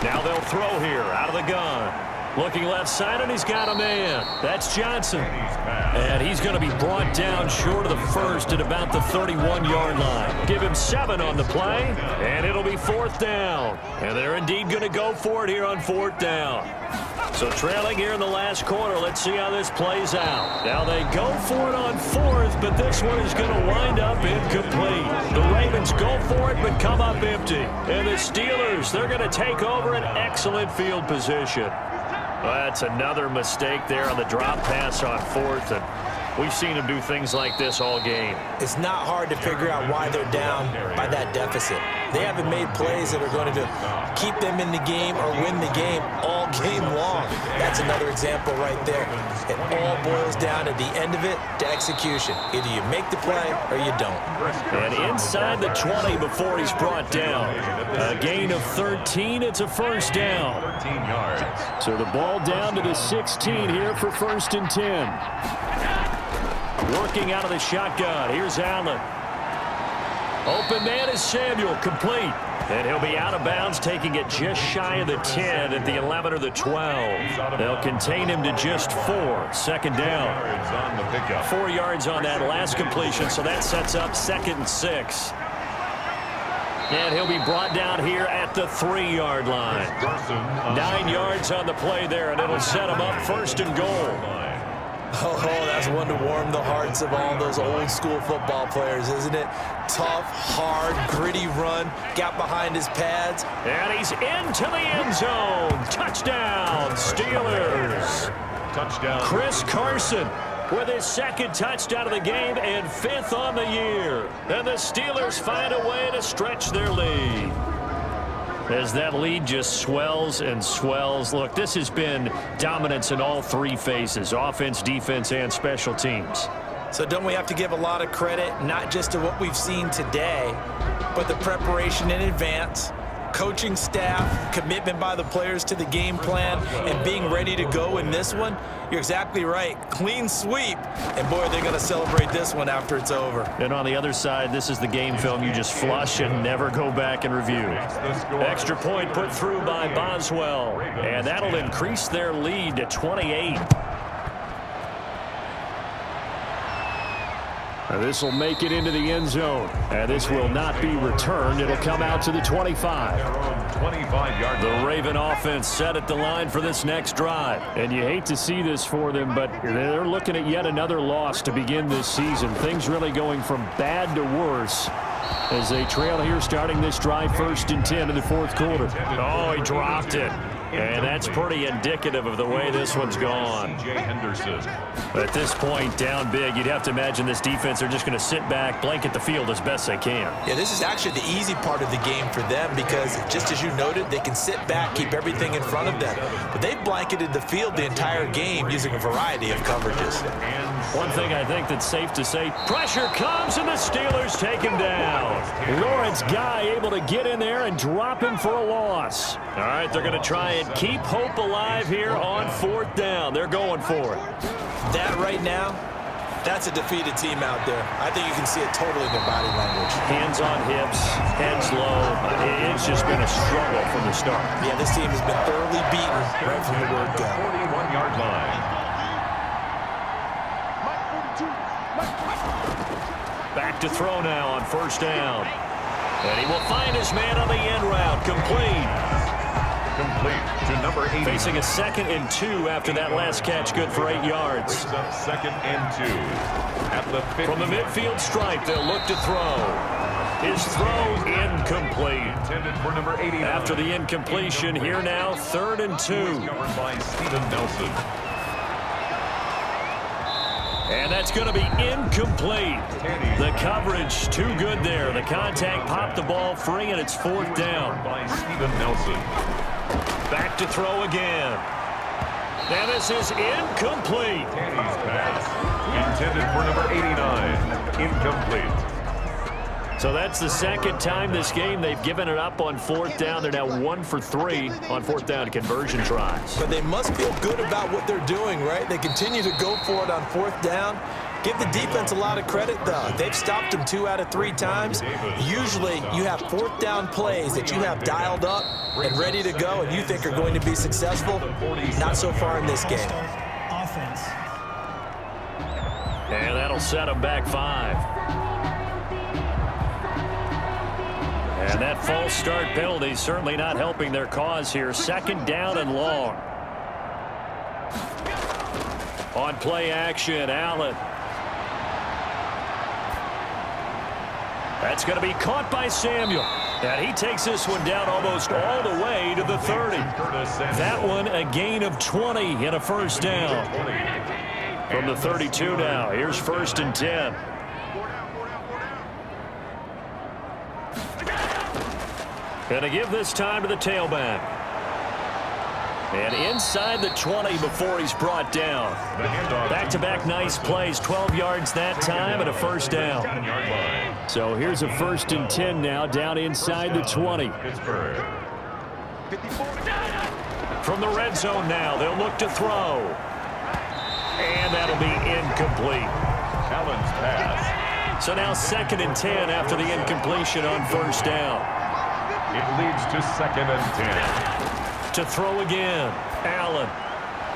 Now they'll throw here out of the gun. Looking left side, and he's got a man. That's Johnson. And he's going to be brought down short of the first at about the 31-yard line. Give him 7 on the play, and it'll be 4th down. And they're indeed going to go for it here on 4th down. So trailing here in the last quarter, let's see how this plays out. Now they go for it on 4th, but this one is going to wind up incomplete. The Ravens go for it, but come up empty. And the Steelers, they're going to take over an excellent field position. Well, that's another mistake there on the drop pass on 4th, and we've seen them do things like this all game. It's not hard to figure out why they're down by that deficit. They haven't made plays that are going to keep them in the game or win the game all game long. That's another example right there. It all boils down at the end of it to execution. Either you make the play or you don't. And inside the 20 before he's brought down. A gain of 13. It's a 1st down. 13 yards. So the ball down to the 16 here for 1st and 10. Working out of the shotgun. Here's Allen. Open man is Samuel, complete. And he'll be out of bounds, taking it just shy of the 10 at the 11 or the 12. They'll contain him to just 4. 2nd down. 4 yards on that last completion, so that sets up 2nd and 6. And he'll be brought down here at the 3-yard line. 9 yards on the play there, and it'll set him up 1st and goal. Oh, that's one to warm the hearts of all those old school football players, isn't it? Tough, hard, gritty run, got behind his pads. And he's into the end zone. Touchdown, Steelers. Touchdown. Chris Carson with his 2nd touchdown of the game and 5th on the year. And the Steelers find a way to stretch their lead. As that lead just swells and swells. Look, this has been dominance in all 3 phases, offense, defense, and special teams. So don't we have to give a lot of credit, not just to what we've seen today, but the preparation in advance, coaching staff, commitment by the players to the game plan, and being ready to go in this one? You're exactly right. Clean sweep. And, boy, they're going to celebrate this one after it's over. And on the other side, this is the game film you just flush and never go back and review. Extra point put through by Boswell. And that'll increase their lead to 28. This will make it into the end zone. And this will not be returned. It'll come out to the 25. 25-yard. The Raven offense set at the line for this next drive. And you hate to see this for them, but they're looking at yet another loss to begin this season. Things really going from bad to worse as they trail here starting this drive 1st and 10 in the 4th quarter. Oh, he dropped it. And that's pretty indicative of the way this one's gone. At this point, down big, you'd have to imagine this defense are just going to sit back, blanket the field as best they can. Yeah, this is actually the easy part of the game for them because, just as you noted, they can sit back, keep everything in front of them. But they've blanketed the field the entire game using a variety of coverages. One thing I think that's safe to say, pressure comes and the Steelers take him down. Lawrence Guy able to get in there and drop him for a loss. All right, they're going to try and keep hope alive here on 4th down. They're going for it. That right now, that's a defeated team out there. I think you can see it totally in their body language. Hands on hips, heads low. It's just been a struggle from the start. Yeah, this team has been thoroughly beaten right from the word go. 41-yard line. Back to throw now on 1st down. And he will find his man on the end route. Complete to number 80. Facing a 2nd and 2 after that last catch, good for 8 yards. Brings up 2nd and 2. At the 50. From the midfield stripe, they'll look to throw. His throw incomplete. Intended for number 80. After the incompletion, here now, 3rd and 2. Covered by Steven Nelson. And that's going to be incomplete. The coverage too good there. The contact popped the ball free, and it's 4th down. By Steven Nelson. Back to throw again. And this is incomplete. Tanny's pass. Intended for number 89. Incomplete. So that's the 2nd time this game they've given it up on 4th down. They're now 1 for 3 on 4th down conversion tries. But they must feel good about what they're doing, right? They continue to go for it on 4th down. Give the defense a lot of credit, though. They've stopped them 2 out of 3 times. Usually, you have 4th down plays that you have dialed up and ready to go and you think are going to be successful. Not so far in this game. And that'll set them back 5. And that false start penalty certainly not helping their cause here. 2nd down and long. On play action, Allen. That's going to be caught by Samuel. And he takes this one down almost all the way to the 30. That one a gain of 20 in a 1st down. From the 32 now, here's 1st and 10. Going to give this time to the tailback. And inside the 20 before he's brought down. Back-to-back nice plays, 12 yards that time and a 1st down. So here's a 1st and 10 now, down inside the 20. From the red zone now, they'll look to throw. And that'll be incomplete. Allen's pass. So now 2nd and 10 after the incompletion on 1st down. It leads to 2nd and 10. To throw again. Allen.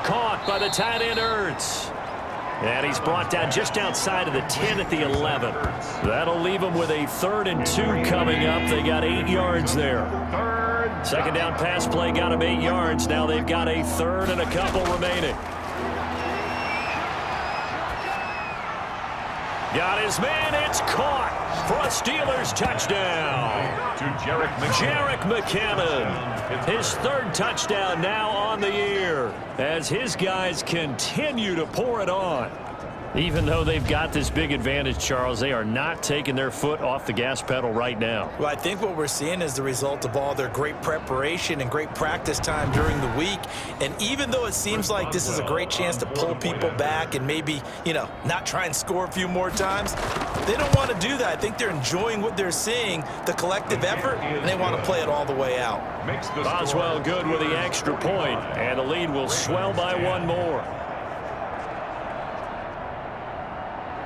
Caught by the tight end Ertz. And he's brought down just outside of the 10 at the 11. That'll leave him with a 3rd and 2 coming up. They got 8 yards there. 2nd down pass play got him 8 yards. Now they've got a 3rd and a couple remaining. Got his man. It's caught for a Steelers touchdown. To Jerick McKinnon. His 3rd touchdown now on the year as his guys continue to pour it on. Even though they've got this big advantage, Charles, they are not taking their foot off the gas pedal right now. Well, I think what we're seeing is the result of all their great preparation and great practice time during the week. And even though it seems like this is a great chance to pull people back and maybe, not try and score a few more times, they don't want to do that. I think they're enjoying what they're seeing, the collective effort, and they want to play it all the way out. Boswell good with the extra point, and the lead will swell by 1 more.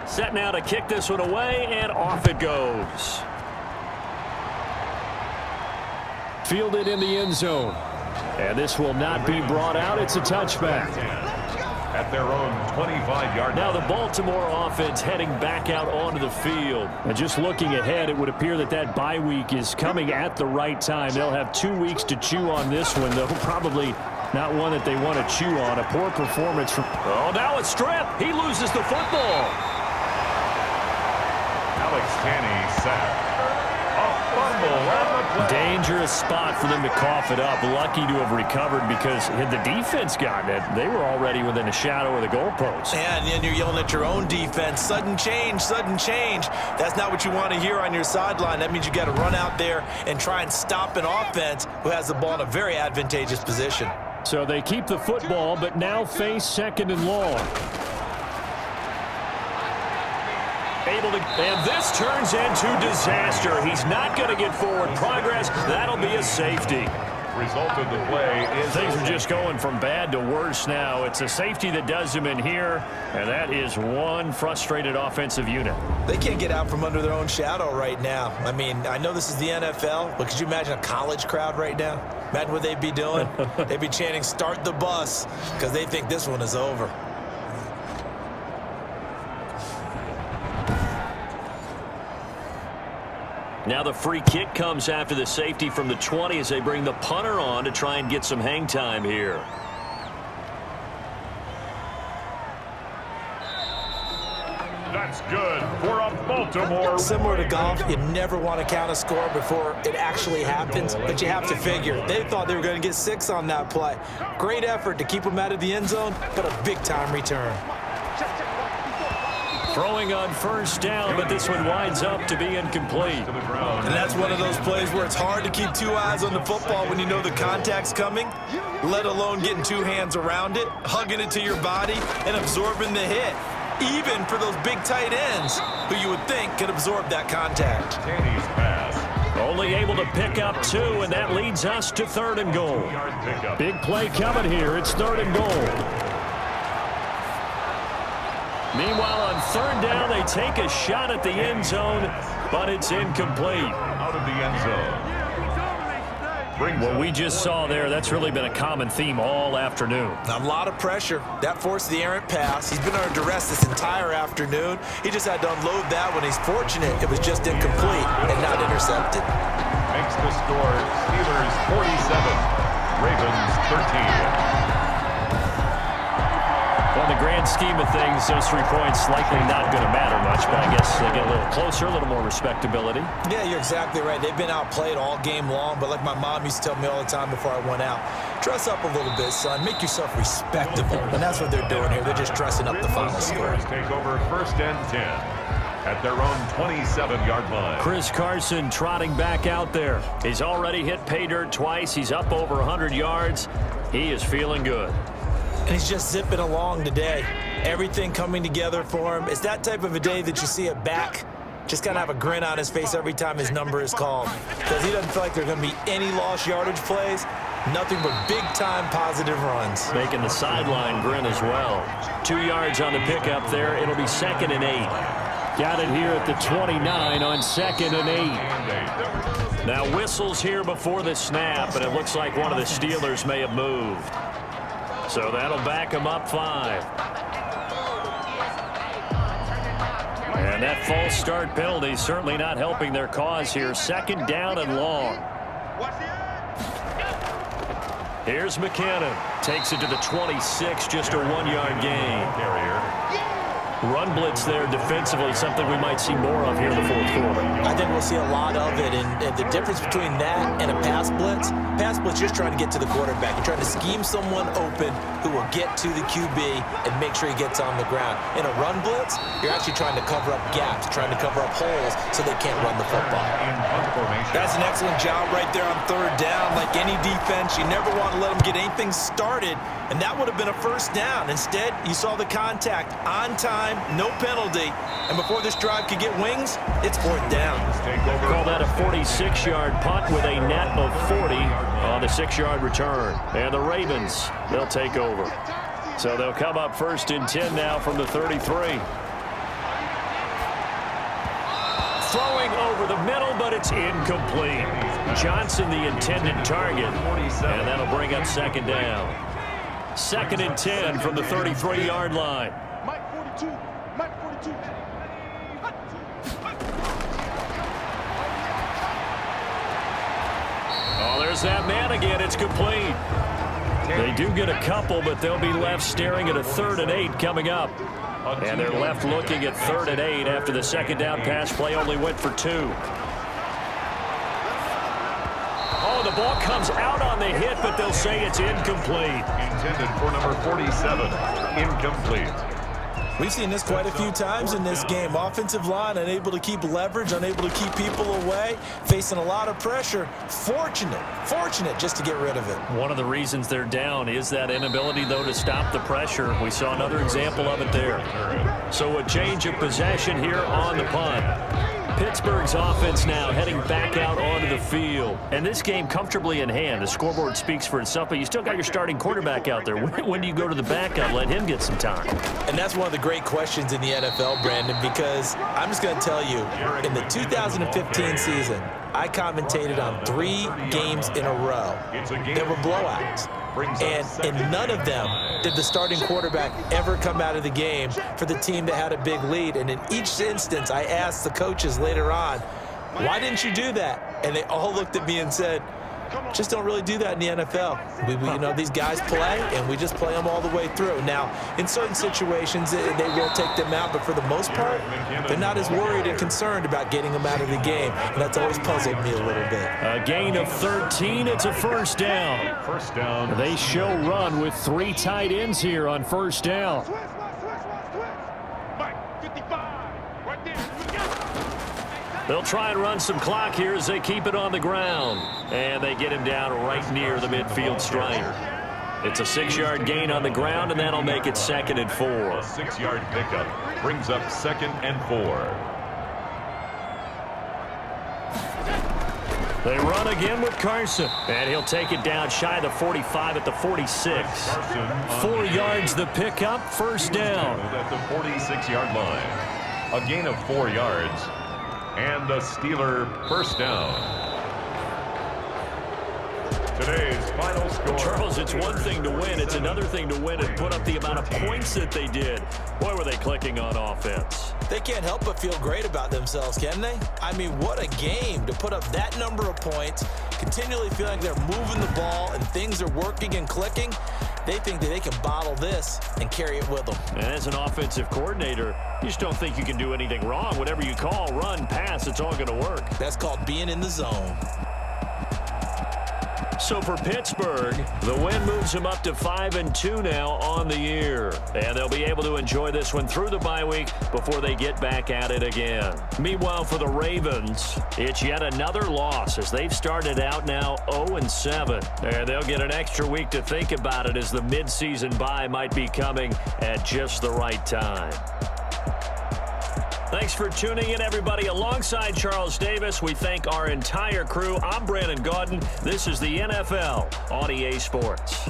Set now to kick this one away, and off it goes. Fielded in the end zone. And this will not be brought out. It's a touchback. At their own 25-yard line. Now the Baltimore offense heading back out onto the field. And just looking ahead, it would appear that bye week is coming at the right time. They'll have 2 weeks to chew on this one, though probably not one that they want to chew on. A poor performance from... Oh, now a strip. He loses the football. Alex Tanney sacked. A fumble on the Dangerous spot for them to cough it up. Lucky to have recovered because had the defense gotten it, they were already within a shadow of the goalpost. And then you're yelling at your own defense. Sudden change, sudden change. That's not what you want to hear on your sideline. That means you got to run out there and try and stop an offense who has the ball in a very advantageous position. So they keep the football, but now face 2nd and long. And this turns into disaster. He's not going to get forward progress. That'll be a safety. Result of the play is... Things are just going from bad to worse now. It's a safety that does him in here, and that is one frustrated offensive unit. They can't get out from under their own shadow right now. I mean, I know this is the NFL, but could you imagine a college crowd right now? Imagine what they'd be doing. They'd be chanting, "Start the bus," because they think this one is over. Now the free kick comes after the safety from the 20 as they bring the punter on to try and get some hang time here. That's good for a Baltimore. Similar to golf, you never want to count a score before it actually happens, but you have to figure. They thought they were going to get 6 on that play. Great effort to keep them out of the end zone, but a big-time return. Throwing on first down, but this one winds up to be incomplete. And that's one of those plays where it's hard to keep 2 eyes on the football when you know the contact's coming, let alone getting 2 hands around it, hugging it to your body, and absorbing the hit. Even for those big tight ends who you would think could absorb that contact. Tanny's pass. Only able to pick up 2, and that leads us to 3rd and goal. Big play coming here. It's 3rd and goal. Meanwhile, on 3rd down, they take a shot at the end zone, but it's incomplete. Out of the end zone. What we just saw there, that's really been a common theme all afternoon. A lot of pressure. That forced the errant pass. He's been under duress this entire afternoon. He just had to unload that when he's fortunate it was just incomplete and not intercepted. Makes the score Steelers 47, Ravens 13. Well, in the grand scheme of things, those 3 points likely not going to matter much, but I guess they get a little closer, a little more respectability. Yeah, you're exactly right. They've been outplayed all game long, but like my mom used to tell me all the time before I went out, dress up a little bit, son. Make yourself respectable. And that's what they're doing here. They're just dressing up the final score. Take over 1st and 10 at their own 27-yard line. Chris Carson trotting back out there. He's already hit pay dirt twice. He's up over 100 yards. He is feeling good. And he's just zipping along today. Everything coming together for him. It's that type of a day that you see a back just kind of have a grin on his face every time his number is called. Because he doesn't feel like there are going to be any lost yardage plays. Nothing but big-time positive runs. Making the sideline grin as well. 2 yards on the pickup there. It'll be 2nd and 8. Got it here at the 29 on 2nd and 8. Now whistles here before the snap, and it looks like one of the Steelers may have moved. So that'll back them up 5. And that false start penalty certainly not helping their cause here. 2nd down and long. Here's McKinnon. Takes it to the 26, just a 1-yard gain. Run blitz there defensively, something we might see more of here in the 4th quarter. I think we'll see a lot of it, and the difference between that and a pass blitz just trying to get to the quarterback. You're trying to scheme someone open who will get to the QB and make sure he gets on the ground. In a run blitz, you're actually trying to cover up gaps, trying to cover up holes so they can't run the football. That's an excellent job right there on 3rd down. Like any defense, you never want to let them get anything started, and that would have been a 1st down. Instead, you saw the contact on time, no penalty, and before this drive could get wings, it's 4th down. Call that a 46-yard punt with a net of 40 on the 6-yard return. And the Ravens, they'll take over. So they'll come up 1st and 10 now from the 33. Throwing over the middle, but it's incomplete. Johnson, the intended target, and that'll bring up 2nd down. 2nd and 10 from the 33-yard line. Oh, there's that man again. It's complete. They do get a couple, but they'll be left staring at a 3rd and 8 coming up. And they're left looking at 3rd and 8 after the 2nd down pass play only went for 2. ball comes out on the hit, but they'll say it's incomplete. Intended for number 47. Incomplete. We've seen this quite a few times in this game. Offensive line unable to keep leverage, unable to keep people away, facing a lot of pressure. Fortunate just to get rid of it. One of the reasons they're down is that inability, though, to stop the pressure. We saw another example of it there. So a change of possession here on the punt. Pittsburgh's offense now heading back out onto the field. And this game comfortably in hand. The scoreboard speaks for itself, but you still got your starting quarterback out there. When do you go to the backup? Let him get some time. And that's one of the great questions in the NFL, Brandon, because I'm just going to tell you, in the 2015 season, I commentated on 3 games in a row. There were blowouts. And in none of them did the starting quarterback ever come out of the game for the team that had a big lead. And in each instance, I asked the coaches later on, why didn't you do that? And they all looked at me and said, just don't really do that in the NFL. You know, these guys play, and we just play them all the way through. Now, in certain situations, they will take them out, but for the most part, they're not as worried and concerned about getting them out of the game, and that's always puzzled me a little bit. A gain of 13. It's a first down. First down. They show run with 3 tight ends here on first down. They'll try and run some clock here as they keep it on the ground. And they get him down right near the midfield stripe. It's a 6-yard gain on the ground, and that'll make it 2nd and 4. A 6-yard pickup brings up 2nd and 4. They run again with Carson. And he'll take it down shy of the 45 at the 46. 4 yards the pickup, first down. At the 46-yard line. A gain of 4 yards. And a Steeler first down. Today's final score. Charles, it's one thing to win. It's another thing to win and put up the amount of points that they did. Boy, were they clicking on offense. They can't help but feel great about themselves, can they? I mean, what a game to put up that number of points, continually feeling like they're moving the ball and things are working and clicking. They think that they can bottle this and carry it with them. And as an offensive coordinator, you just don't think you can do anything wrong. Whatever you call, run, pass, it's all going to work. That's called being in the zone. So for Pittsburgh, the win moves them up to 5-2 now on the year. And they'll be able to enjoy this one through the bye week before they get back at it again. Meanwhile, for the Ravens, it's yet another loss as they've started out now 0-7. And they'll get an extra week to think about it as the midseason bye might be coming at just the right time. Thanks for tuning in, everybody. Alongside Charles Davis, we thank our entire crew. I'm Brandon Gaudin. This is the NFL on EA Sports.